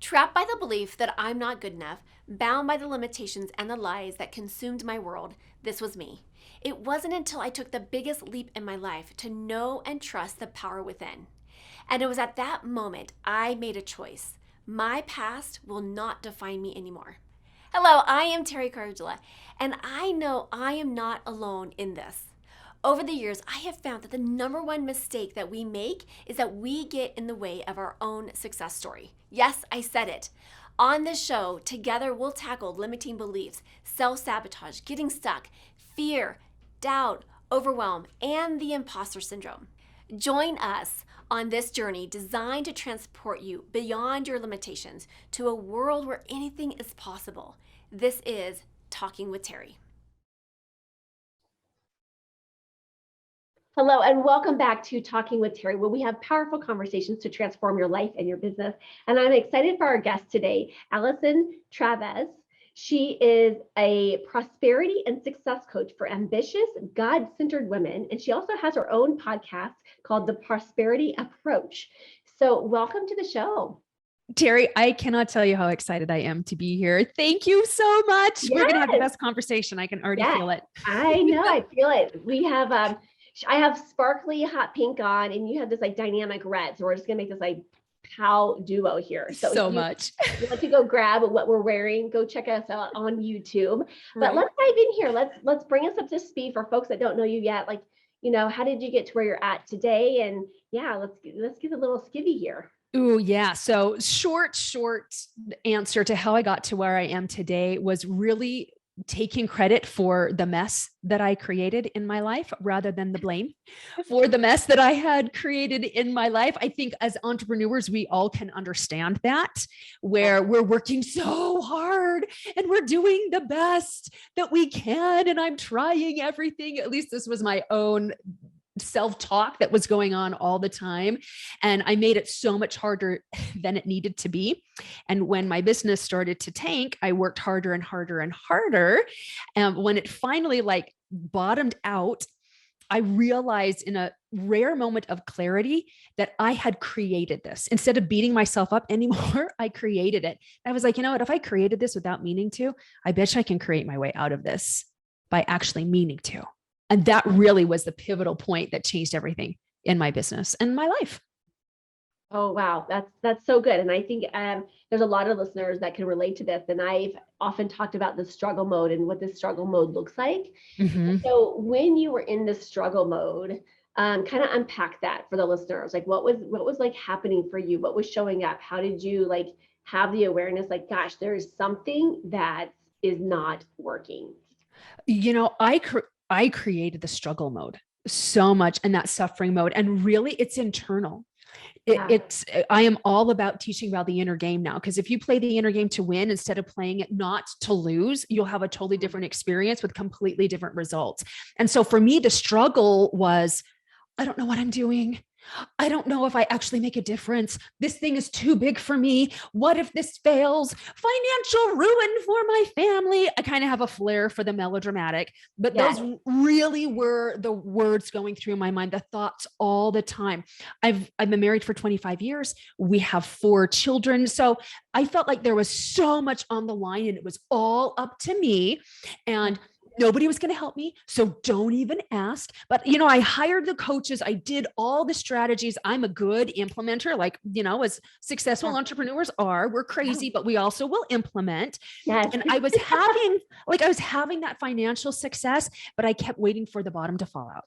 Trapped by the belief that I'm not good enough, bound by the limitations and the lies that consumed my world, this was me. It wasn't until I took the biggest leap in my life to know and trust the power within. And it was at that moment I made a choice. My past will not define me anymore. Hello, I am Teri, and I know I am not alone in this. Over the years, I have found that the number one mistake that we make is that we get in the way of our own success story. Yes, I said it. On this show, together we'll tackle limiting beliefs, self-sabotage, getting stuck, fear, doubt, overwhelm, and the imposter syndrome. Join us on this journey designed to transport you beyond your limitations to a world where anything is possible. This is Talking with Teri. Hello, and welcome back to Talking with Teri, where we have powerful conversations to transform your life and your business. And I'm excited for our guest today, Allyson Chavez. She is a prosperity and success coach for ambitious, God-centered women. And she also has her own podcast called The Prosperity Approach. So welcome to the show. Teri, I cannot tell you how excited I am to be here. Thank you so much. Yes. We're going to have the best conversation. I can already feel it. I know, I feel it. We have, I have sparkly hot pink on, and you have this like dynamic red. So we're just gonna make this like pow duo here. So much. You want to go grab what we're wearing, go check us out on YouTube. But let's dive in here. Let's bring us up to speed for folks that don't know you yet. Like, you know, how did you get to where you're at today? And yeah, let's get a little skivvy here. Oh yeah. So short answer to how I got to where I am today was really taking credit for the mess that I created in my life rather than the blame for the mess that I had created in my life. I think as entrepreneurs, we all can understand that, where we're working so hard and we're doing the best that we can. And I'm trying everything. At least this was my own self-talk that was going on all the time. And I made it so much harder than it needed to be. And when my business started to tank, I worked harder and harder and harder. And when it finally like bottomed out, I realized in a rare moment of clarity that I had created this. Instead of beating myself up anymore, I created it. I was like, you know what, if I created this without meaning to, I bet you I can create my way out of this by actually meaning to. And that really was the pivotal point that changed everything in my business and my life. Oh, wow. That's so good. And I think there's a lot of listeners that can relate to this. And I've often talked about the struggle mode and what this struggle mode looks like. Mm-hmm. So when you were in the struggle mode, kind of unpack that for the listeners. Like what was like happening for you? What was showing up? How did you like have the awareness like, gosh, there's something that is not working? You know, I created the struggle mode so much and that suffering mode. And really it's internal. I am all about teaching about the inner game now. Because if you play the inner game to win, instead of playing it not to lose, you'll have a totally different experience with completely different results. And so for me, the struggle was, I don't know what I'm doing. I don't know if I actually make a difference. This thing is too big for me. What if this fails? Financial ruin for my family. I kind of have a flair for the melodramatic, but those really were the words going through my mind, the thoughts all the time. I've been married for 25 years. We have 4 children. So I felt like there was so much on the line and it was all up to me. And nobody was going to help me. So don't even ask. But, you know, I hired the coaches. I did all the strategies. I'm a good implementer, like, you know, as successful entrepreneurs are. We're crazy, but we also will implement. Yes. And I was having that financial success, but I kept waiting for the bottom to fall out.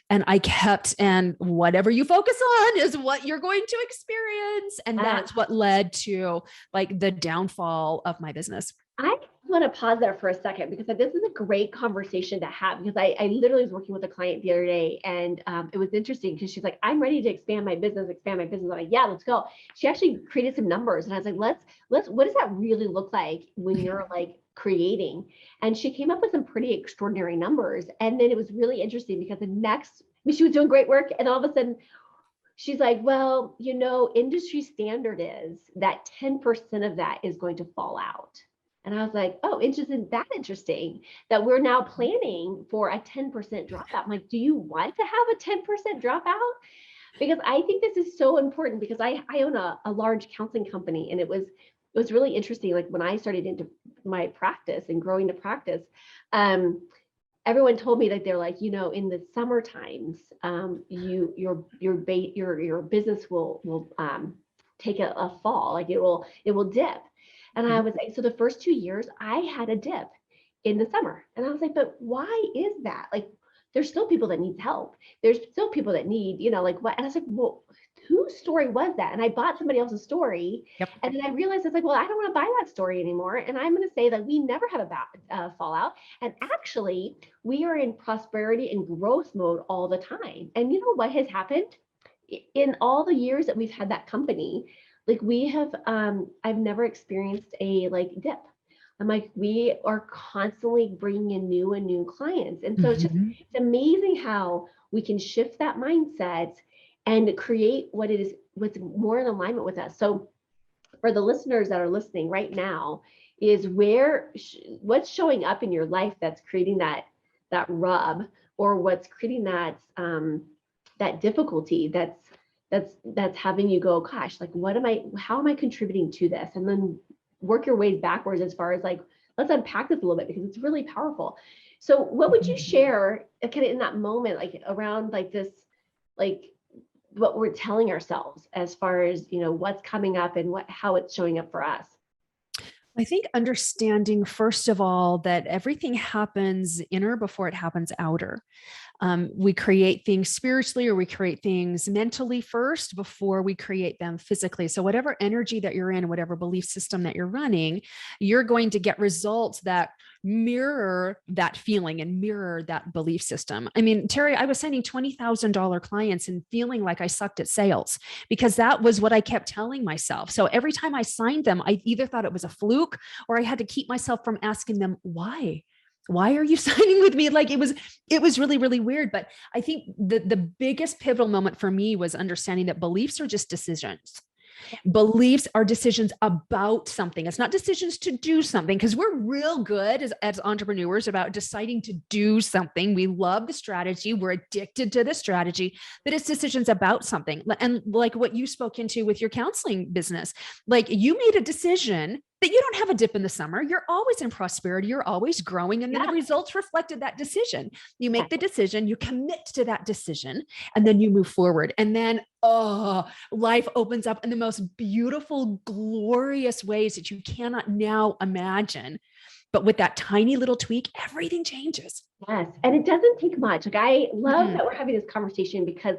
And and whatever you focus on is what you're going to experience. And that's what led to like the downfall of my business. I want to pause there for a second because this is a great conversation to have because I literally was working with a client the other day and it was interesting because she's like, I'm ready to expand my business. I'm like, yeah, let's go. She actually created some numbers and I was like, let's, what does that really look like when you're like creating? And she came up with some pretty extraordinary numbers. And then it was really interesting because she was doing great work and all of a sudden she's like, well, you know, industry standard is that 10% of that is going to fall out. And I was like, oh, interesting that we're now planning for a 10% dropout. I'm like, do you want to have a 10% dropout? Because I think this is so important because I own a large counseling company and it was it was really interesting. Like when I started into my practice and growing the practice, everyone told me that they're like, in the summer times, your business will take a fall, like it will dip. And I was like, so the first 2 years I had a dip in the summer, and I was like, but why is that? Like, there's still people that need help. There's still people that need, like what? And I was like, well, whose story was that? And I bought somebody else's story. Yep. And then I realized, I was like, well, I don't want to buy that story anymore. And I'm going to say that we never have a bad fallout. And actually, we are in prosperity and growth mode all the time. And you know what has happened? In all the years that we've had that company, like we have, I've never experienced a like dip. I'm like, we are constantly bringing in new and new clients. And so it's amazing how we can shift that mindset and create what's more in alignment with us. So for the listeners that are listening right now, is what's showing up in your life that's creating that rub, or what's creating that that difficulty that's having you go, gosh, like how am I contributing to this? And then work your way backwards as far as like, let's unpack this a little bit, because it's really powerful. So what would you share kind of in that moment, like around like this, like what we're telling ourselves as far as, what's coming up and how it's showing up for us? I think understanding, first of all, that everything happens inner before it happens outer. We create things spiritually, or we create things mentally first before we create them physically. So whatever energy that you're in, whatever belief system that you're running, you're going to get results that mirror that feeling and mirror that belief system. I mean, Teri, I was signing $20,000 clients and feeling like I sucked at sales, because that was what I kept telling myself. So every time I signed them, I either thought it was a fluke, or I had to keep myself from asking them, why are you signing with me? Like it was really, really weird. But I think the biggest pivotal moment for me was understanding that beliefs are just decisions. Beliefs are decisions about something. It's not decisions to do something, because we're real good as entrepreneurs about deciding to do something. We love the strategy. We're addicted to the strategy, but it's decisions about something. And like what you spoke into with your counseling business, like you made a decision that you don't have a dip in the summer. You're always in prosperity. You're always growing. And then the results reflected that decision. You make the decision, you commit to that decision, and then you move forward. And then, life opens up in the most beautiful, glorious ways that you cannot now imagine. But with that tiny little tweak, everything changes. Yes. And it doesn't take much. Like I love that we're having this conversation, because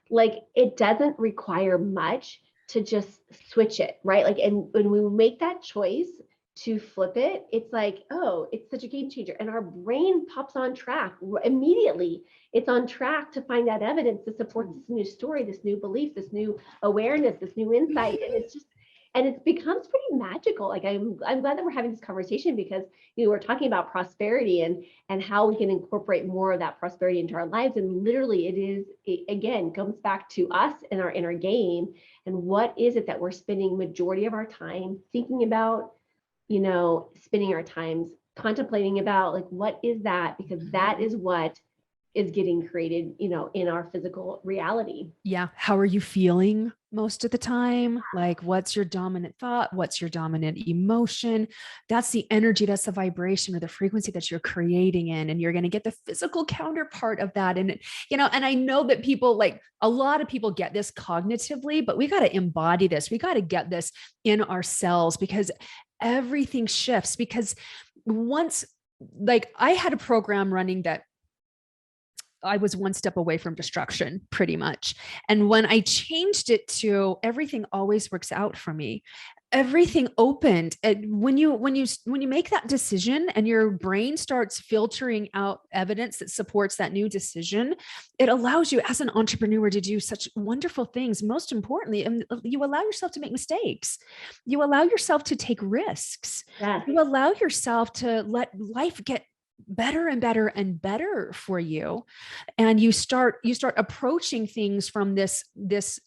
like it doesn't require much to just switch it, right? Like, and when we make that choice to flip it, it's like, oh, it's such a game changer. And our brain pops on track immediately. It's on track to find that evidence to support this new story, this new belief, this new awareness, this new insight. And it's just, and it becomes pretty magical. Like I'm glad that we're having this conversation, because we're talking about prosperity and how we can incorporate more of that prosperity into our lives. And literally it again comes back to us and our inner game. And what is it that we're spending majority of our time thinking about, spending our times contemplating about, like, what is that? Because that is what is getting created, in our physical reality. Yeah. How are you feeling most of the time? Like, what's your dominant thought? What's your dominant emotion? That's the energy, that's the vibration or the frequency that you're creating in. And you're going to get the physical counterpart of that. And, and I know that people, like a lot of people get this cognitively, but we got to embody this. We got to get this in ourselves, because everything shifts. Because once, like, I had a program running that I was one step away from destruction, pretty much. And when I changed it to everything always works out for me, everything opened. And when you make that decision and your brain starts filtering out evidence that supports that new decision, it allows you as an entrepreneur to do such wonderful things. Most importantly, you allow yourself to make mistakes. You allow yourself to take risks. Yeah. You allow yourself to let life get better and better and better for you. And you start approaching things from this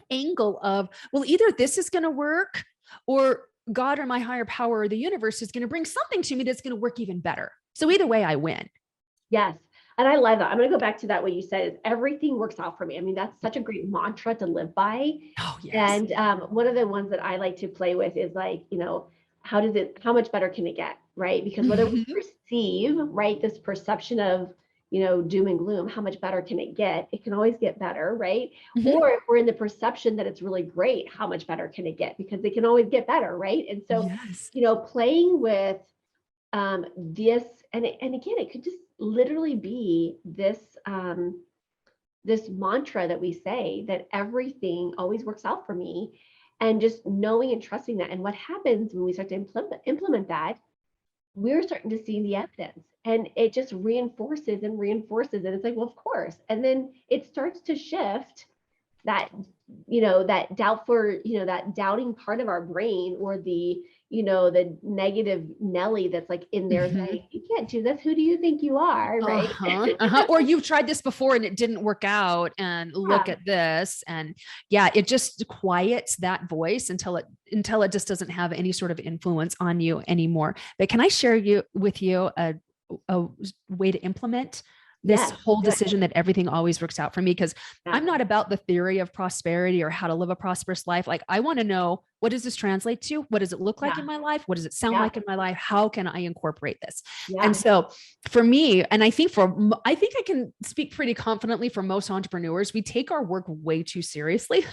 angle of, well, either this is going to work, or God or my higher power or the universe is going to bring something to me that's going to work even better. So either way, I win. Yes. And I love that. I'm going to go back to that. What you said is everything works out for me. I mean, that's such a great mantra to live by. Oh, yes. And one of the ones that I like to play with is like, how much better can it get? Right. Because whether we perceive, right, this perception of, doom and gloom, how much better can it get? It can always get better. Right. Or if we're in the perception that it's really great, how much better can it get? Because it can always get better. Right. And so, Yes. playing with this, and again, it could just literally be this this mantra that we say that everything always works out for me, and just knowing and trusting that. And what happens when we start to implement that, we're starting to see the evidence, and it just reinforces and reinforces it. It's like, well, of course. And then it starts to shift that, that doubt for, that doubting part of our brain, or the, the negative Nelly that's like in there saying, you can't do this. Who do you think you are? Right. Or you've tried this before and it didn't work out, and look at this. And yeah, it just quiets that voice until it just doesn't have any sort of influence on you anymore. But can I share with you a way to implement this whole decision that everything always works out for me? Because I'm not about the theory of prosperity or how to live a prosperous life. Like, I want to know, what does this translate to? What does it look like in my life? What does it sound like in my life? How can I incorporate this? And so for me, and I think I can speak pretty confidently for most entrepreneurs, we take our work way too seriously.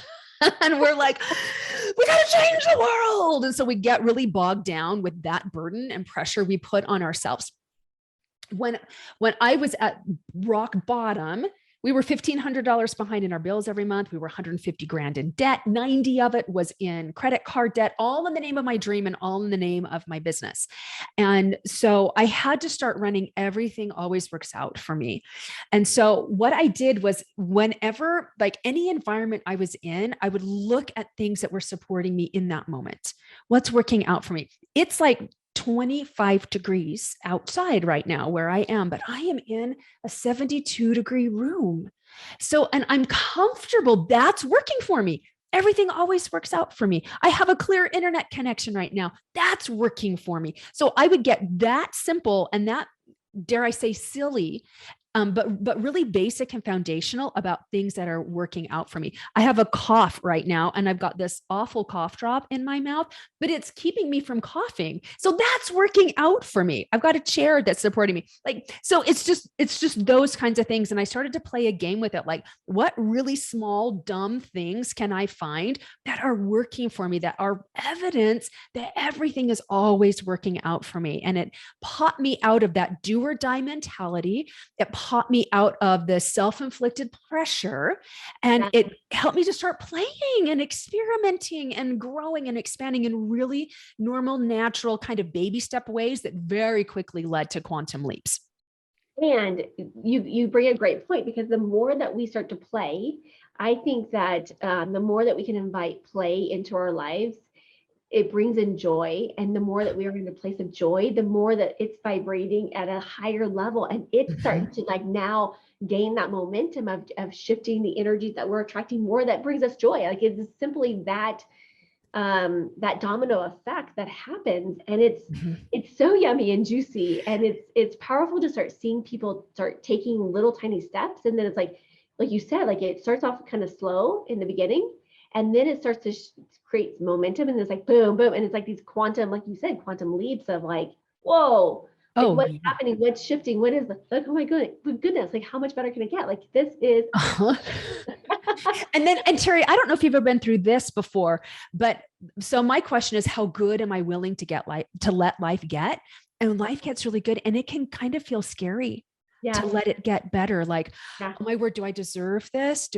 And we're like, we got to change the world. And so we get really bogged down with that burden and pressure we put on ourselves. When I was at rock bottom, we were $1,500 behind in our bills every month. We were 150 grand in debt. 90 of it was in credit card debt, all in the name of my dream and all in the name of my business. And so I had to start running Everything Always Works Out for me. And so what I did was, whenever, like, any environment I was in, I would look at things that were supporting me in that moment. What's working out for me? It's like 25 degrees outside right now where I am, but I am in a 72-degree room. So, and I'm comfortable. That's working for me. Everything always works out for me. I have a clear internet connection right now. That's working for me. So I would get that simple and that, dare I say, silly, but really basic and foundational about things that are working out for me. I have a cough right now, and I've got this awful cough drop in my mouth, but it's keeping me from coughing. So that's working out for me. I've got a chair that's supporting me. Like, so it's just those kinds of things. And I started to play a game with it. Like, what really small, dumb things can I find that are working for me, that are evidence that everything is always working out for me? And it popped me out of that do or die mentality. It popped me out of the self-inflicted pressure, and it helped me to start playing and experimenting and growing and expanding in really normal, natural kind of baby step ways that very quickly led to quantum leaps. And you bring a great point, because the more that we start to play, I think that the more that we can invite play into our lives, it brings in joy. And the more that we are in a place of joy, the more that it's vibrating at a higher level, and it's starting to like now gain that momentum of shifting the energies that we're attracting more that brings us joy. Like, it's simply that that domino effect that happens, and it's so yummy and juicy, and it's powerful to start seeing people start taking little tiny steps. And then it's like you said, like, it starts off kind of slow in the beginning, and then it starts to create momentum, and it's like boom, boom. And it's like these quantum, like you said, quantum leaps of like, whoa, like, what's happening? What's shifting? What is like, oh my goodness, like, how much better can it get? Like, this is. And Teri, I don't know if you've ever been through this before, but so my question is, how good am I willing to let life get? And life gets really good, and it can kind of feel scary. To let it get better. Like, oh my word, do I deserve this?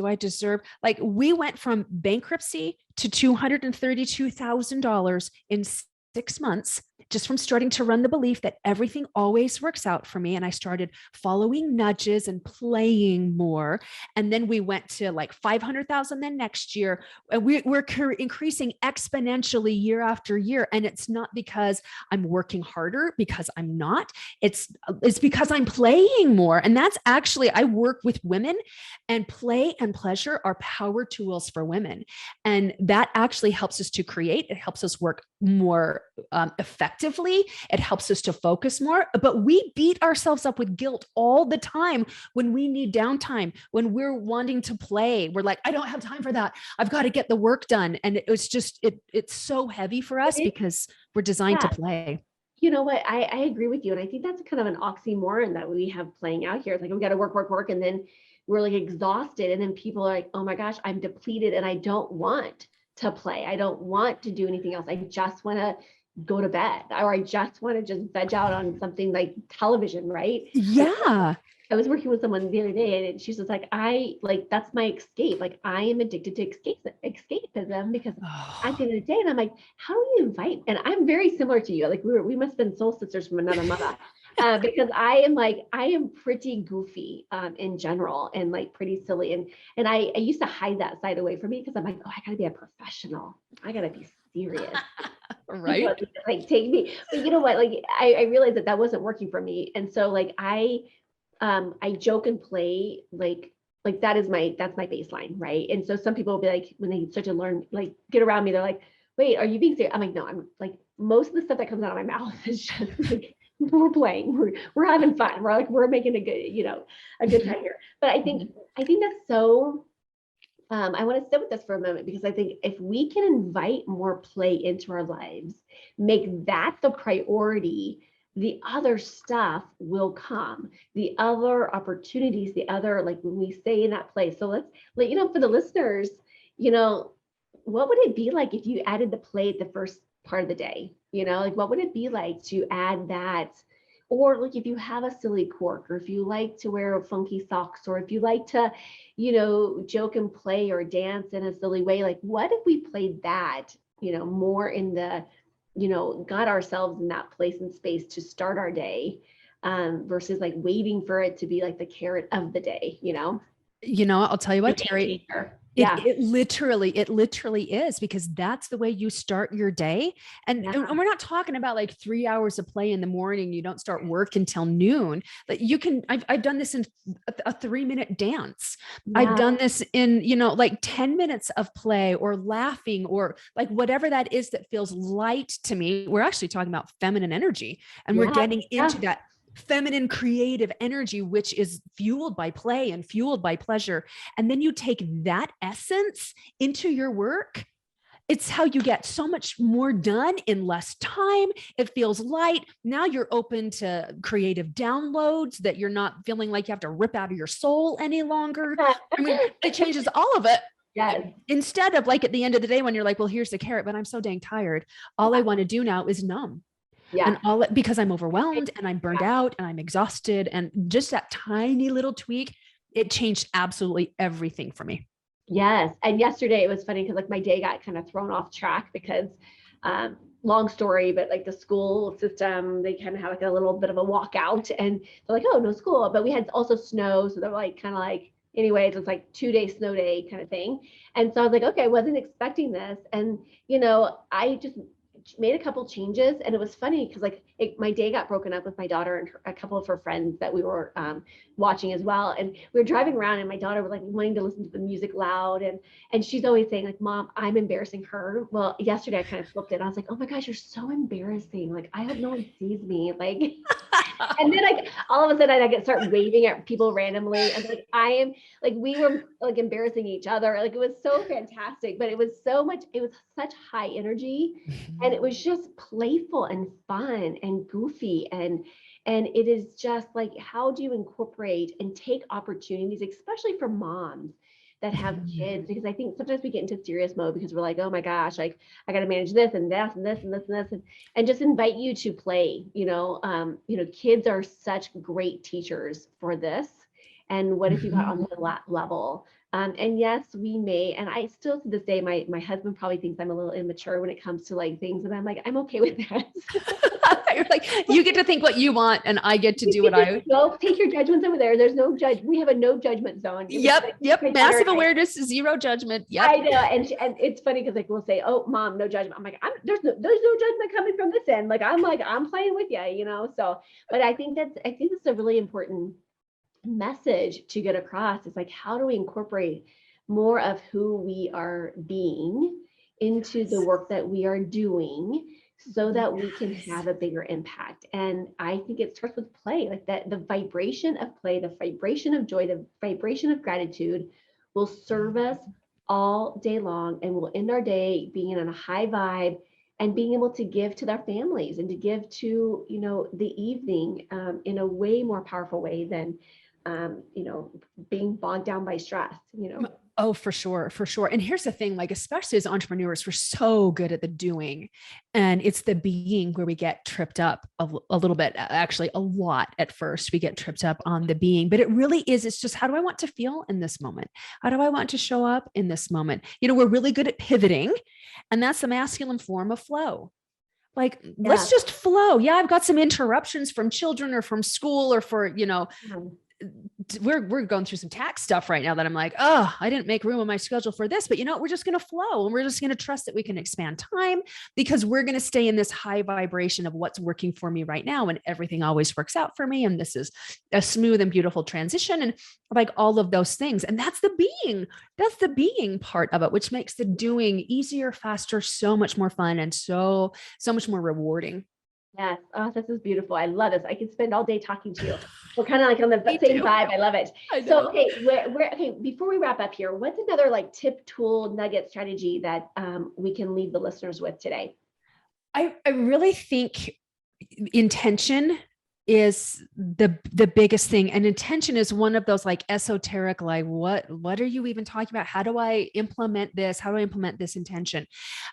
Like, we went from bankruptcy to $232,000 in 6 months, just from starting to run the belief that everything always works out for me. And I started following nudges and playing more. And then we went to like 500,000 then next year. And we're increasing exponentially year after year. And it's not because I'm working harder, because I'm not. It's because I'm playing more. And that's actually, I work with women, and play and pleasure are power tools for women. And that actually helps us to create. It helps us work more effectively collectively, it helps us to focus more. But we beat ourselves up with guilt all the time when we need downtime, when we're wanting to play. We're like, I don't have time for that. I've got to get the work done. And it's just, it's so heavy for us because we're designed to Yeah. play. You know what? I agree with you. And I think that's kind of an oxymoron that we have playing out here. It's like, we got to work, work, work. And then we're like exhausted. And then people are like, oh my gosh, I'm depleted and I don't want to play. I don't want to do anything else. I just want to go to bed, or I just want to just veg out on something like television, right? Yeah. I was working with someone the other day and she was like, that's my escape. Like, I am addicted to escapism because at the end of the day, and I'm like, how do you invite? And I'm very similar to you. Like, we must have been soul sisters from another mother. Because I am pretty goofy in general, and like pretty silly. And I used to hide that side away from me because I'm like, oh, I gotta be a professional. I gotta be serious. Right. Like, take me. But you know what? Like, I realized that wasn't working for me. And so like I joke and play like that's my baseline, right? And so some people will be like, when they start to learn, like, get around me, they're like, wait, are you being serious? I'm like, no, I'm like, most of the stuff that comes out of my mouth is just like, we're playing, we're having fun, we're making a good time here. But I think that's so I want to sit with this for a moment, because I think if we can invite more play into our lives, make that the priority, the other stuff will come. The other opportunities, the other, like when we stay in that place. So let's let for the listeners, what would it be like if you added the play at the first part of the day? Like, what would it be like to add that? Or like, if you have a silly quirk, or if you like to wear funky socks, or if you like to, joke and play or dance in a silly way, like, what if we played that, more in the, got ourselves in that place and space to start our day, versus like waiting for it to be like the carrot of the day, I'll tell you what, Teri, Yeah. It literally is, because that's the way you start your day. And we're not talking about like 3 hours of play in the morning. You don't start work until noon. But you can, I've done this in a 3-minute dance. Yeah. I've done this in, like 10 minutes of play or laughing, or like whatever that is that feels light to me. We're actually talking about feminine energy, and we're getting into that feminine creative energy, which is fueled by play and fueled by pleasure. And then you take that essence into your work. It's how you get so much more done in less time. It feels light. Now you're open to creative downloads that you're not feeling like you have to rip out of your soul any longer. I mean, it changes all of it. Yes. Instead of like at the end of the day when you're like, well, here's the carrot, but I'm so dang tired. All I want to do now is numb. Yeah. And because I'm overwhelmed and I'm burned out and I'm exhausted, and just that tiny little tweak, it changed absolutely everything for me. Yes. And yesterday it was funny because like my day got kind of thrown off track because long story, but like the school system, they kind of had like a little bit of a walkout, and they're like, oh, no school. But we had also snow. So they're like, kind of like, anyways, it was like 2-day snow day kind of thing. And so I was like, okay, I wasn't expecting this. And, I just made a couple changes, and it was funny because like my day got broken up with my daughter and a couple of her friends that we were watching as well. And we were driving around, and my daughter was like wanting to listen to the music loud, and she's always saying like, Mom, I'm embarrassing her. Well, yesterday I kind of flipped it. I was like, oh my gosh, you're so embarrassing. Like, I hope no one sees me. Like, and then like all of a sudden I could start waving at people randomly, and like I am like, we were like embarrassing each other. Like, it was so fantastic, but it was such high energy, and it was just playful and fun and goofy, and it is just like, how do you incorporate and take opportunities, especially for moms that have kids? Because I think sometimes we get into serious mode because we're like, oh my gosh, like I got to manage this and this and this and this and this, and just invite you to play. Kids are such great teachers for this. And what if you got on the level? And yes, we may, and I still to this day, my husband probably thinks I'm a little immature when it comes to like things, and I'm like, I'm okay with that. You're like, you get to think what you want, and I get to do what I. No, take your judgments over there. There's no judge. We have a no judgment zone. Yep. Massive awareness, zero judgment. Yep. I know, and it's funny because like we'll say, "Oh, Mom, no judgment." I'm like, there's no judgment coming from this end. Like I'm playing with you, So, but I think this is a really important message to get across. Is like, how do we incorporate more of who we are being into the work that we are doing so that we can Yes. have a bigger impact. And I think it starts with play, like that the vibration of play, the vibration of joy, the vibration of gratitude will serve us all day long, and we'll end our day being on a high vibe and being able to give to their families and to give to, the evening in a way more powerful way than, being bogged down by stress. Oh, for sure, for sure. And here's the thing, like, especially as entrepreneurs, we're so good at the doing, and it's the being where we get tripped up a little bit, actually a lot at first. We get tripped up on the being, but it really is, it's just, how do I want to feel in this moment? How do I want to show up in this moment? We're really good at pivoting, and that's the masculine form of flow. Like, let's just flow. Yeah, I've got some interruptions from children or from school or for, we're going through some tax stuff right now that I'm like, oh, I didn't make room on my schedule for this, but we're just going to flow, and we're just going to trust that we can expand time, because we're going to stay in this high vibration of what's working for me right now. And everything always works out for me. And this is a smooth and beautiful transition, and like all of those things. And that's the being part of it, which makes the doing easier, faster, so much more fun, and so much more rewarding. Yes. Oh, this is beautiful. I love this. I could spend all day talking to you. We're kind of like on the same vibe. I love it. So, okay, okay. Before we wrap up here, what's another like tip, tool, nugget, strategy that we can leave the listeners with today? I really think intention is the biggest thing. And intention is one of those like esoteric, like what are you even talking about? How do I implement this? How do I implement this intention?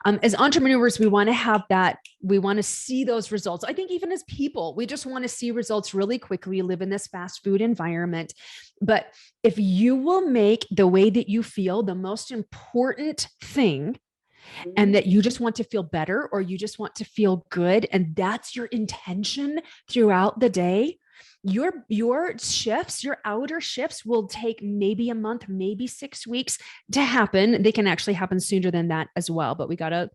As entrepreneurs, we want to have that. We want to see those results. I think even as people, we just want to see results really quickly. We live in this fast food environment. But if you will make the way that you feel the most important thing, and that you just want to feel better, or you just want to feel good, and that's your intention throughout the day, your shifts, your outer shifts will take maybe a month, maybe 6 weeks to happen. They can actually happen sooner than that as well, but we got to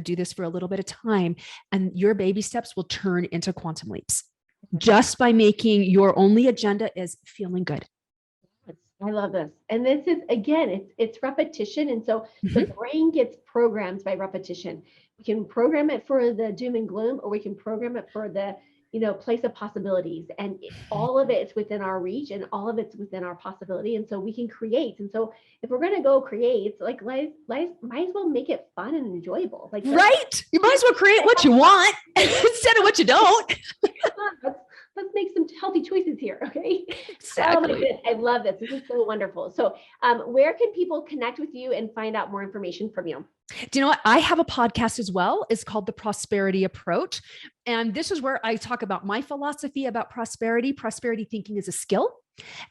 do this for a little bit of time, and your baby steps will turn into quantum leaps just by making your only agenda is feeling good. I love this. And this is, again, it's repetition. And so the brain gets programmed by repetition. We can program it for the doom and gloom, or we can program it for the, place of possibilities. And all of it is within our reach, and all of it's within our possibility. And so we can create. And so if we're going to go create, like, might as well make it fun and enjoyable. Like, right. You might as well create what you want instead of what you don't. Let's make some healthy choices here. Okay. Exactly. I love this. This is so wonderful. So where can people connect with you and find out more information from you? Do you know what? I have a podcast as well. It's called The Prosperity Approach. And this is where I talk about my philosophy about prosperity. Prosperity thinking is a skill.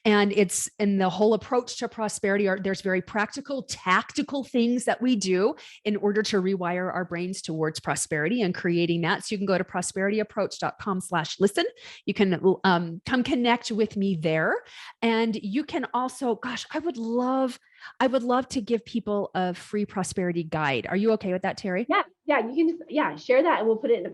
And it's in the whole approach to prosperity. There's very practical, tactical things that we do in order to rewire our brains towards prosperity and creating that. So you can go to prosperityapproach.com/listen. You can come connect with me there. And you can also, gosh, I would love to give people a free prosperity guide. Are you okay with that, Teri? Yeah. You can just, share that, and we'll put it in the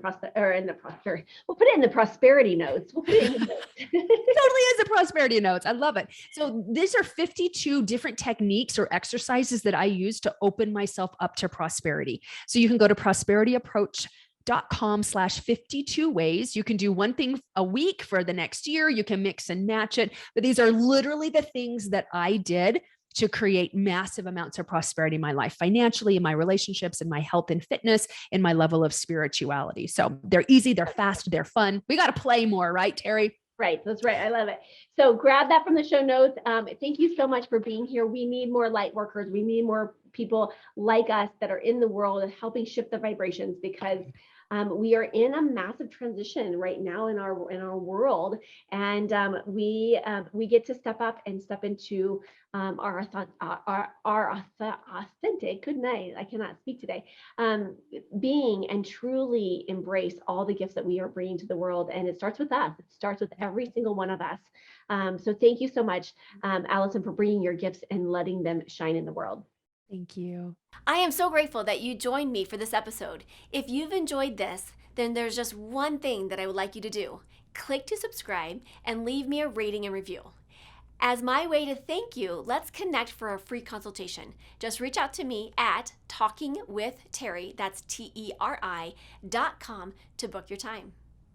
We'll put it in the prosperity notes. We'll put it in the notes. Totally is the prosperity notes. I love it. So these are 52 different techniques or exercises that I use to open myself up to prosperity. So you can go to prosperityapproach.com/52 ways. You can do one thing a week for the next year. You can mix and match it. But these are literally the things that I did to create massive amounts of prosperity in my life, financially, in my relationships, in my health and fitness, in my level of spirituality. So they're easy, they're fast, they're fun. We got to play more, right, Teri? Right. That's right. I love it. So grab that from the show notes. Thank you so much for being here. We need more light workers. We need more people like us that are in the world and helping shift the vibrations, because we are in a massive transition right now in our world, and we get to step up and step into our authentic. Good night. I cannot speak today. Being, and truly embrace all the gifts that we are bringing to the world, and it starts with us. It starts with every single one of us. So thank you so much, Allyson, for bringing your gifts and letting them shine in the world. Thank you. I am so grateful that you joined me for this episode. If you've enjoyed this, then there's just one thing that I would like you to do. Click to subscribe and leave me a rating and review. As my way to thank you, let's connect for a free consultation. Just reach out to me at talkingwithteri, that's TERI.com, to book your time.